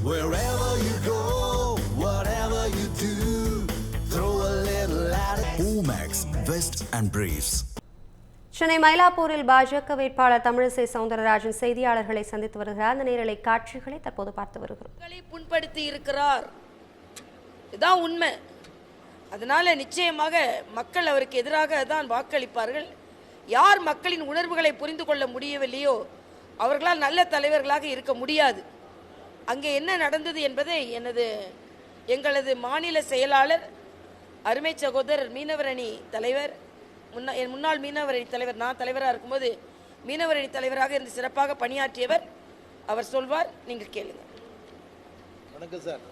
Wherever you go, whatever you do, throw a little at it. Omax, Vest and Briefs. Chennai மயிலாப்பூரில் பாஜக வேட்பாளர் தமிழிசை சவுந்தரராஜன் செய்தியாளர்களை சந்தித்து வருகிறார். அந்த நேரலை காட்சிகளை தற்போது பார்த்து வருகிறோம். புண்படுத்தி இருக்கிறார், இதுதான் உண்மை. அதனால நிச்சயமாக மக்கள் அவருக்கு எதிராக தான் வாக்களிப்பார்கள். யார் மக்களின் உணர்வுகளை புரிந்து கொள்ள முடியவில்லையோ அவர்களால் நல்ல தலைவர்களாக இருக்க முடியாது. அங்கே என்ன நடந்தது என்பதை எங்களது மாநில செயலாளர் அருமை சகோதரர் மீனவரணி தலைவர், முன்னாள் மீனவரணி தலைவர், நான் தலைவராக இருக்கும்போது மீனவரணி தலைவராக இருந்து சிறப்பாக பணியாற்றியவர், அவர் சொல்வார், நீங்கள் கேளுங்க. வணக்கம் சார்.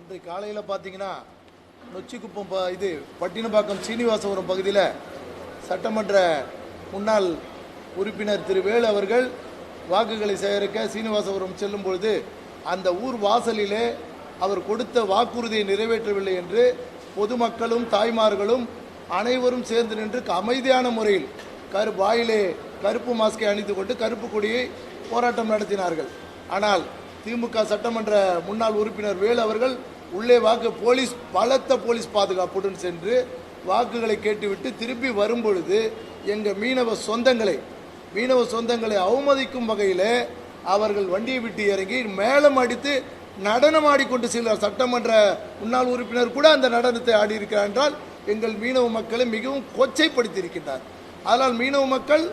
இன்றைக்கு காலையில் பார்த்தீங்கன்னா நொச்சிக்குப்பம் பட்டினப்பாக்கம் சீனிவாசபுரம் பகுதியில் சட்டமன்ற முன்னாள் உறுப்பினர் திரு வேலு அவர்கள் வாக்குகளை சேகரிக்க சீனிவாசபுரம் செல்லும் பொழுது அந்த ஊர் வாசலிலே அவர் கொடுத்த வாக்குறுதியை நிறைவேற்றவில்லை என்று பொதுமக்களும் தாய்மார்களும் அனைவரும் சேர்ந்து நின்று அமைதியான முறையில் வாயிலே கருப்பு மாஸ்கை அணிந்து கொண்டு கருப்பு கொடியை போராட்டம் நடத்தினார்கள். ஆனால் திமுக சட்டமன்ற முன்னாள் உறுப்பினர் வேலு அவர்கள் உள்ளே பலத்த போலீஸ் பாதுகாப்புடன் சென்று வாக்குகளை கேட்டுவிட்டு திரும்பி வரும்பொழுது எங்கள் மீனவ சொந்தங்களை அவமதிக்கும் வகையில் அவர்கள் வண்டியை விட்டு இறங்கி மேலம் அடித்து நடனம் ஆடிக்கொண்டு செல்கிறார். சட்டமன்ற முன்னாள் உறுப்பினர் கூட அந்த நடனத்தை ஆடி இருக்கிறார் என்றால் எங்கள் மீனவ மக்களை மிகவும் கொச்சைப்படுத்தி இருக்கின்றார். அதனால் மீனவ மக்கள்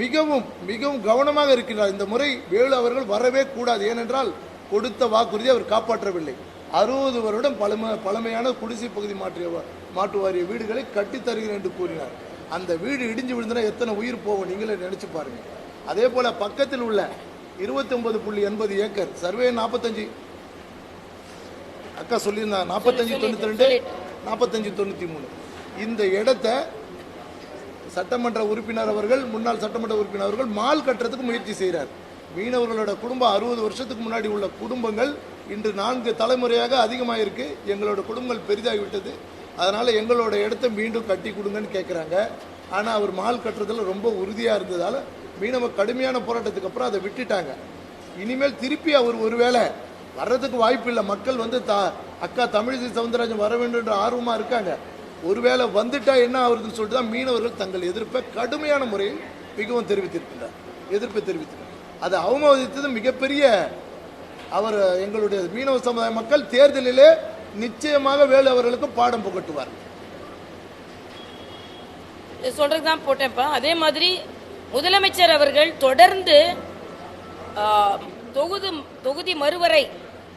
மிகவும் மிகவும் கவனமாக இருக்கிறார். இந்த முறை வேலு அவர்கள் வரவே கூடாது. ஏனென்றால் கொடுத்த வாக்குறுதி அவர் காப்பாற்றவில்லை. 60 வருடம் பழமையான குடிசை பகுதி மாட்டு வாரிய வீடுகளை கட்டித்தருகிறேன் என்று கூறினார். அந்த வீடு இடிஞ்சு விழுந்தனா எத்தனை உயிர் போகும் நீங்களே நினைச்சு பாருங்க. அதே போல பக்கத்தில் உள்ள 29.80 ஏக்கர் சர்வே 45 அக்கா சொல்லியிருந்தாங்க 4592 4593 இந்த இடத்தை சட்டமன்ற உறுப்பினர் அவர்கள் முன்னாள் சட்டமன்ற உறுப்பினர் அவர்கள் மால் கட்டுறதுக்கு முயற்சி செய்கிறார். மீனவர்களோட குடும்பம் 60 வருஷத்துக்கு முன்னாடி உள்ள குடும்பங்கள் இன்று 4 தலைமுறையாக அதிகமாக இருக்கு. எங்களோட குடும்பங்கள் பெரிதாகிவிட்டது. அதனால எங்களோட இடத்தை மீண்டும் கட்டி கொடுங்கன்னு கேட்குறாங்க. ஆனால் அவர் மால் கட்டுறதுல ரொம்ப உறுதியாக இருந்ததால் மீனவ கடுமையான போராட்டத்துக்கு அப்புறம் அதை விட்டுட்டாங்க. இனிமேல் திருப்பி அவர் ஒருவேளை வர்றதுக்கு வாய்ப்பு இல்லை. மக்கள் அக்கா தமிழிசை சவுந்தரராஜன் வர வேண்டும் என்ற ஆர்வமாக இருக்காங்க. ஒருவேளை வந்துட்டா என்ன ஆகுதுன்னு சொல்லிட்டு தான் மீனவர்கள் தங்கள் எதிர்ப்பை கடுமையான முறையில் மிகவும் எதிர்ப்பை தெரிவித்திருக்கிறார். அதை அவமதித்தது மிகப்பெரிய அவர் எங்களுடைய மீனவ சமுதாய மக்கள் தேர்தலிலே நிச்சயமாக வேலு அவர்களுக்கு பாடம் புகட்டுவார். சொல்றதுதான் போட்டேன்ப்பா. அதே மாதிரி முதலமைச்சர் அவர்கள் தொடர்ந்து தொகுதி மறுவரை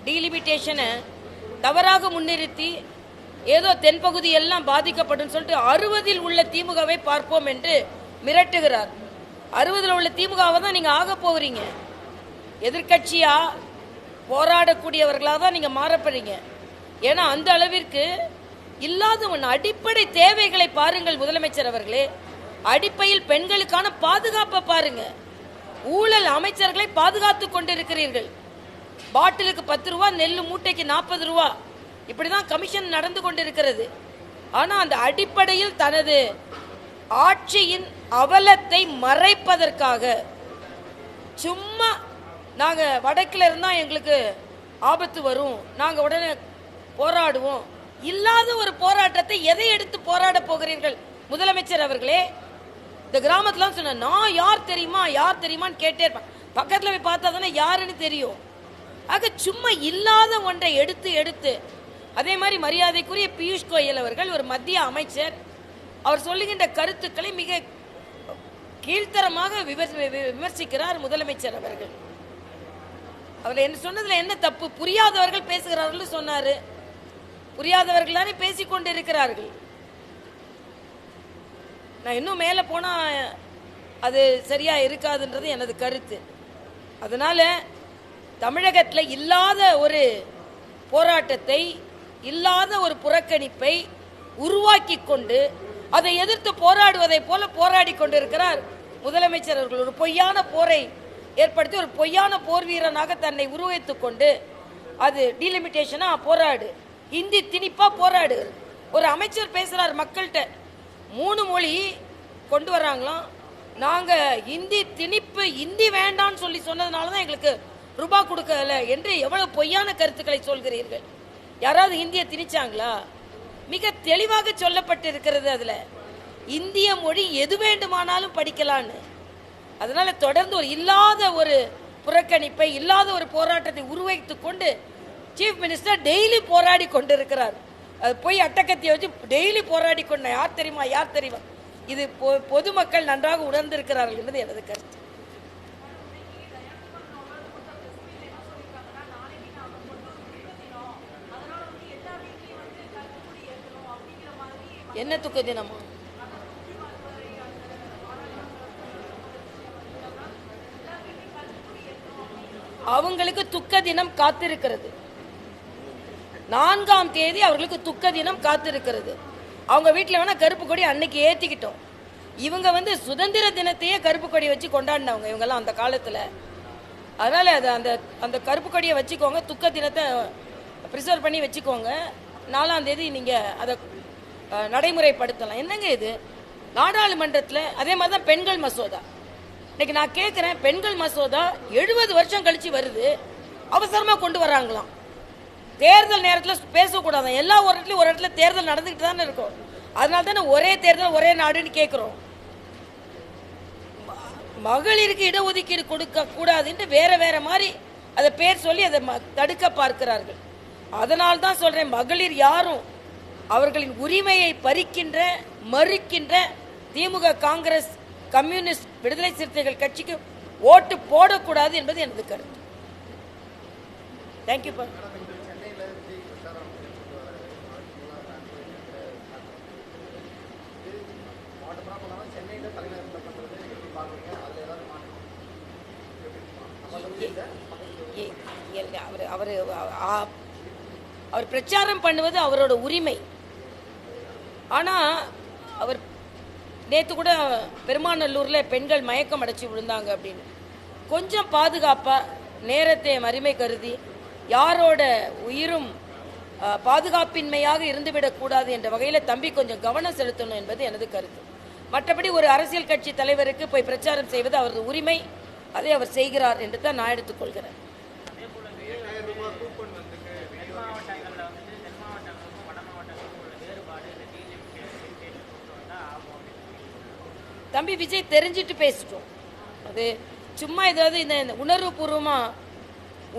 டீலிமிட்டேஷனை தவறாக முன்னிறுத்தி ஏதோ தென்பகுதி எல்லாம் பாதிக்கப்படும் சொல்லிட்டு 60 உள்ள திமுகவை பார்ப்போம் என்று மிரட்டுகிறார். 60 உள்ள திமுகவை தான் நீங்க ஆக போகிறீங்க. எதிர்கட்சியா போராடக்கூடியவர்களாக தான் நீங்க மாறப்படுறீங்க. ஏன்னா அந்த அளவிற்கு இல்லாத அடிப்படை தேவைகளை பாருங்கள் முதலமைச்சர் அவர்களே. அடிப்படையில் பெண்களுக்கான பாதுகாப்பை பாருங்க. ஊழல் அமைச்சர்களை பாதுகாத்துக் கொண்டிருக்கிறீர்கள். பாட்டிலுக்கு 10 ரூபா, நெல் மூட்டைக்கு 40 ரூபா, இப்படிதான் கமிஷன் நடந்து கொண்டிருக்கிறது. ஆனா அந்த அடிப்படையில் தனது ஆட்சியின் அவலத்தை மறைப்பதற்காக சும்மா நாங்க வடக்கில் இருந்தா எங்களுக்கு ஆபத்து வரும், நாங்க உடனே போராடுவோம், இல்லாத ஒரு போராட்டத்தை எதை எடுத்து போராட போகிறீர்கள் முதலமைச்சர் அவர்களே? இந்த கிராமத்துல சொன்ன நான் யார் தெரியுமான்னு கேட்டே இருப்பேன். பக்கத்துல போய் பார்த்தா தானே யாருன்னு தெரியும். ஆக சும்மா இல்லாத ஒன்றை எடுத்து அதே மாதிரி மரியாதைக்குரிய பியூஷ் கோயல் அவர்கள் ஒரு மத்திய அமைச்சர், அவர் சொல்லுகின்ற கருத்துக்களை மிக கீழ்த்தரமாக விமர்சிக்கிறார் முதலமைச்சர் அவர்கள். அவர் என்ன சொன்னதுல என்ன தப்பு? புரியாதவர்கள் பேசுகிறார்கள் சொன்னாரு. புரியாதவர்கள் தானே பேசிக்கொண்டு இருக்கிறார்கள். நான் இன்னும் மேல போனா அது சரியா இருக்காதுன்றது எனது கருத்து. அதனால தமிழகத்தில் இல்லாத ஒரு போராட்டத்தை, இல்லாத ஒரு புறக்கணிப்பை உருவாக்கி கொண்டு அதை எதிர்த்து போராடுவதை போல போராடி கொண்டிருக்கிறார் முதலமைச்சர் அவர்கள். ஒரு பொய்யான போரை ஏற்படுத்தி ஒரு பொய்யான போர் வீரனாக தன்னை உருவகித்துக் கொண்டு அது டீலிமிட்டேஷனா போராடு, ஹிந்தி திணிப்பா போராடு. ஒரு அமைச்சர் பேசுறார் மக்கள்கிட்ட, 3 மொழி கொண்டு வர்றாங்களாம், நாங்க ஹிந்தி திணிப்பு, ஹிந்தி வேண்டாம்னு சொன்னதுனால தான் எங்களுக்கு ரூபாய் கொடுக்கல என்று எவ்வளவு பொய்யான கருத்துக்களை சொல்கிறீர்கள். யாராவது இந்திய திணிச்சாங்களா? மிக தெளிவாக சொல்லப்பட்டிருக்கிறது. அதுல இந்திய மொழி எது வேண்டுமானாலும் படிக்கலான்னு. அதனால தொடர்ந்து ஒரு இல்லாத ஒரு புறக்கணிப்பை, இல்லாத ஒரு போராட்டத்தை உருவாக்கிக் கொண்டு சீஃப் மினிஸ்டர் டெய்லி போராடி கொண்டிருக்கிறார். அது போய் அட்டக்கத்தியை வச்சு டெய்லி போராடி கொண்ட யார் தெரியுமா, யார் தெரியுமா? இது பொதுமக்கள் நன்றாக உணர்ந்திருக்கிறார்கள் என்பது எனது கருத்து. என்ன துக்க தினமா? அவங்களுக்கு துக்க தினம் காத்திருக்கிறது. 4ஆம் தேதி அவர்களுக்கு துக்க தினம் காத்திருக்கிறது. அவங்க வீட்டில் வேணா கருப்பு கொடி அன்னைக்கு ஏற்றிக்கிட்டோம். இவங்க சுதந்திர தினத்தையே கருப்பு கொடி வச்சு கொண்டாடினவங்க இவங்கெல்லாம் அந்த காலத்தில். அதனால அது அந்த அந்த கருப்பு கொடியை வச்சுக்கோங்க, துக்க தினத்தை ப்ரிசர்வ் பண்ணி வச்சுக்கோங்க. 4ஆம் தேதி நீங்கள் அதை நடைமுறைப்படுத்தலாம். என்னங்க இது? நாடாளுமன்றத்தில் அதே மாதிரி தான் பெண்கள் மசோதா. இன்னைக்கு நான் கேட்குறேன், பெண்கள் மசோதா 70 வருஷம் கழிச்சு வருது, அவசரமாக கொண்டு வராங்களாம். தேர்தல் நேரத்தில் பேசக்கூடாது. எல்லா ஒரு இடத்துல தேர்தல் நடந்துக்கிட்டு தானே இருக்கும். அதனால தானே ஒரே தேர்தல் ஒரே நாடுன்னு கேட்குறோம். மகளிருக்கு இடஒதுக்கீடு கொடுக்க கூடாதுன்னு வேற வேற மாதிரி அதை பேர் சொல்லி அதை தடுக்க பார்க்கிறார்கள். அதனால தான் சொல்றேன், மகளிர் யாரும் அவர்களின் உரிமையை பறிக்கின்ற மறுக்கின்ற திமுக, காங்கிரஸ், கம்யூனிஸ்ட், விடுதலை சிறுத்தைகள் கட்சிக்கு ஓட்டு போடக்கூடாது என்பது எனது கருத்து. தேங்க்யூ. அவர் பிரச்சாரம் பண்ணுவது அவரோட உரிமை. ஆனா அவர் நேற்று கூட பெருமாநல்லூர்ல பெண்கள் மயக்கம் அடைச்சி விழுந்தாங்க அப்படின்னு கொஞ்சம் பாதுகாப்பா நேரத்தை மறுமை கருதி யாரோட உயிரும் பாதுகாப்பின்மையாக இருந்துவிடக்கூடாது என்ற வகையில் தம்பி கொஞ்சம் கவனம் செலுத்தணும் என்பது எனது கருத்து. மற்றபடி ஒரு அரசியல் கட்சி தலைவருக்கு போய் பிரச்சாரம் செய்வது அவரது உரிமை, அதை அவர் செய்கிறார் என்று தான் நான் எடுத்துக்கொள்கிறேன். தம்பி விஜய் தெரிஞ்சிட்டு பேசிட்டோம். அது சும்மா ஏதாவது இந்த உணர்வுபூர்வமா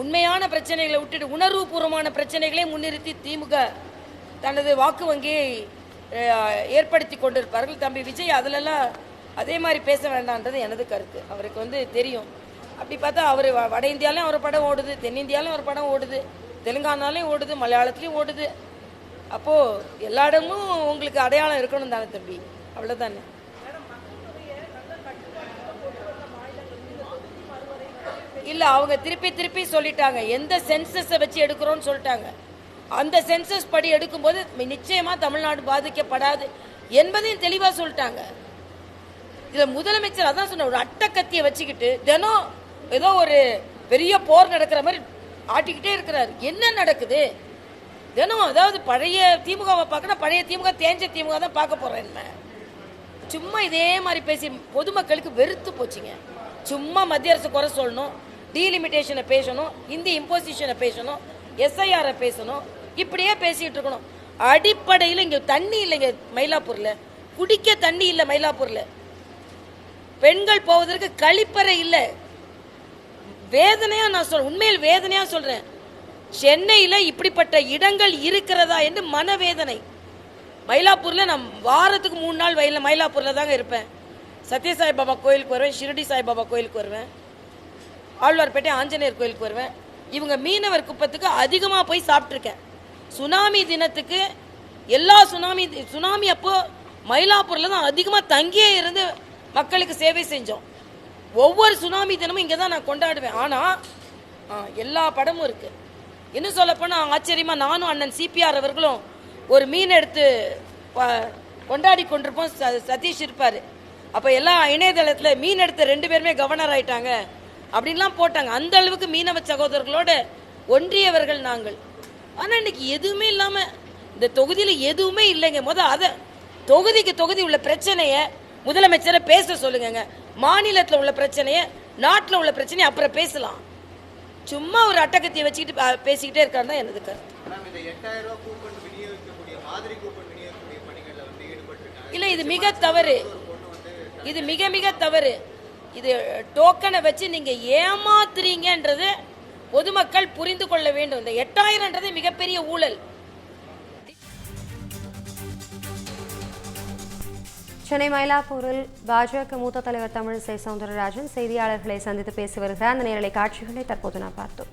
உண்மையான பிரச்சனைகளை விட்டுட்டு உணர்வுபூர்வமான பிரச்சனைகளை முன்னிறுத்தி திமுக தனது வாக்கு வங்கியை ஏற்படுத்தி கொண்டிருப்பார்கள். தம்பி விஜய் அதிலெல்லாம் அதே மாதிரி பேச வேண்டான்றது எனது கருத்து. அவருக்கு தெரியும். அப்படி பார்த்தா அவர் வட இந்தியாலையும் அவர் படம் ஓடுது, தென்னிந்தியாலையும் ஒரு படம் ஓடுது, தெலுங்கானாலையும் ஓடுது, மலையாளத்துலையும் ஓடுது. அப்போது எல்லா இடமும் உங்களுக்கு அடையாளம் இருக்கணும் தானே தம்பி, அவ்வளோதானே. இல்லை, அவங்க திருப்பி திருப்பி சொல்லிட்டாங்க, எந்த சென்சஸை வச்சு எடுக்கிறோன்னு சொல்லிட்டாங்க. அந்த சென்சஸ் படி எடுக்கும்போது நிச்சயமாக தமிழ்நாடு பாதிக்கப்படாது என்பதையும் தெளிவாக சொல்லிட்டாங்க. இதில் முதலமைச்சர் அதான் சொன்ன, ஒரு அட்டக்கத்தியை வச்சுக்கிட்டு தினம் ஏதோ ஒரு பெரிய போர் நடக்கிற மாதிரி ஆட்டிக்கிட்டே இருக்கிறாரு. என்ன நடக்குது தினம்? அதாவது பழைய திமுகவை பார்க்கணும், பழைய திமுக தேஞ்ச திமுக தான் பார்க்க போகிறேன். என்ன சும்மா இதே மாதிரி பேசி பொதுமக்களுக்கு வெறுத்து போச்சுங்க. சும்மா மத்திய அரசு குறை சொல்லணும், டீலிமிட்டேஷனை பேசணும், இந்தி இம்போசிஷனை பேசணும், எஸ்ஐஆரை பேசணும், இப்படியே பேசிட்டு இருக்கணும். அடிப்படையில் இங்கே தண்ணி இல்லைங்க மயிலாப்பூரில், குடிக்க தண்ணி இல்லை மயிலாப்பூரில், பெண்கள் போவதற்கு கழிப்பறை இல்லை. வேதனையா நான் சொல்றேன், உண்மையில் வேதனையா சொல்றேன். சென்னையில் இப்படிப்பட்ட இடங்கள் இருக்கிறதா என்று மனவேதனை. மயிலாப்பூரில் நான் வாரத்துக்கு 3 நாள் மயிலாப்பூரில் தாங்க இருப்பேன். சத்யசாய் பாபா கோயிலுக்கு வருவேன், ஷிரடி சாய்பாபா கோயிலுக்கு வருவேன், ஆழ்வார்பேட்டை ஆஞ்சநேயர் கோயிலுக்கு வருவேன். இவங்க மீனவர் குப்பத்துக்கு அதிகமாக போய் சாப்பிட்ருக்கேன். சுனாமி தினத்துக்கு எல்லா சுனாமி அப்போ மயிலாப்பூரில் தான் அதிகமாக தங்கியே இருந்து மக்களுக்கு சேவை செஞ்சோம். ஒவ்வொரு சுனாமி தினமும் இங்கே தான் நான் கொண்டாடுவேன். ஆனால் எல்லா படமும் இருக்கு. இன்னும் சொல்லப்போனால் ஆச்சரியமாக நானும் அண்ணன் சிபிஆர் அவர்களும் ஒரு மீன் எடுத்து கொண்டாடி கொண்டிருப்போம். சதீஷ் இருப்பார். அப்போ எல்லா இணையதளத்தில் மீன் எடுத்த 2 பேருமே கவர்னர் ஆயிட்டாங்க அப்படின்லாம் போட்டாங்க. அந்த அளவுக்கு மீனவ சகோதரர்களோட ஒன்றியவர்கள் நாங்கள். ஆனால் இன்னைக்கு எதுவுமே இல்லாமல் இந்த தொகுதியில் எதுவுமே இல்லைங்க. அதை தொகுதிக்கு தொகுதி உள்ள பிரச்சனையை முதலமைச்சரை பேச சொல்லுங்க. மாநிலத்தில் உள்ள பிரச்சனையை, நாட்டில் உள்ள பிரச்சனையை அப்புறம் பேசலாம். சும்மா ஒரு அட்டகத்தியை வச்சுக்கிட்டு பேசிக்கிட்டே இருக்காரு தான் எனது கருத்து. இல்லை, இது மிக தவறு. இது மிக மிக தவறு. இது டோக்கனை வச்சு நீங்க ஏமாத்துறீங்கன்றது பொதுமக்கள் புரிந்து கொள்ள வேண்டும். இந்த 8000ன்றது மிகப்பெரிய ஊழல். சென்னை மயிலாப்பூரில் பாஜக மூத்த தலைவர் தமிழிசை சவுந்தரராஜன் செய்தியாளர்களை சந்தித்து பேசி வருகிறார். அந்த நேரலை காட்சிகளை தற்போது நாம் பார்த்தோம்.